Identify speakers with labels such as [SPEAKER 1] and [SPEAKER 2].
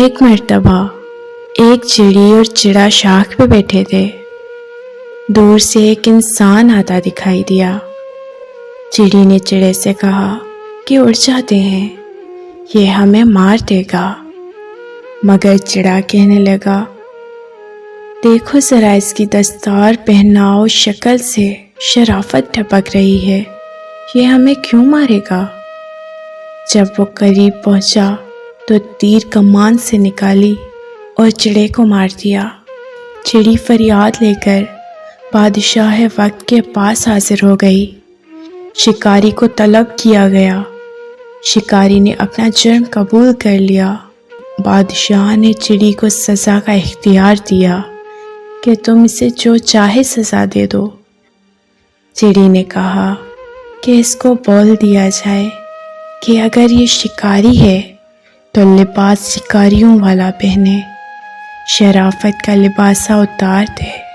[SPEAKER 1] ایک مرتبہ ایک چڑی اور چڑا شاخ پہ بیٹھے تھے۔ دور سے ایک انسان آتا دکھائی دیا۔ چڑی نے چڑے سے کہا کہ اڑ جاتے ہیں، یہ ہمیں مار دے گا۔ مگر چڑا کہنے لگا، دیکھو ذرا اس کی دستار پہناؤ، شکل سے شرافت ٹپک رہی ہے، یہ ہمیں کیوں مارے گا؟ جب وہ قریب پہنچا تو تیر کمان سے نکالی اور چڑے کو مار دیا۔ چڑی فریاد لے کر بادشاہ وقت کے پاس حاضر ہو گئی۔ شکاری کو طلب کیا گیا۔ شکاری نے اپنا جرم قبول کر لیا۔ بادشاہ نے چڑی کو سزا کا اختیار دیا کہ تم اسے جو چاہے سزا دے دو۔ چڑی نے کہا کہ اس کو بول دیا جائے کہ اگر یہ شکاری ہے تو لباس شکاریوں والا پہنے، شرافت کا لباسہ اتار دے۔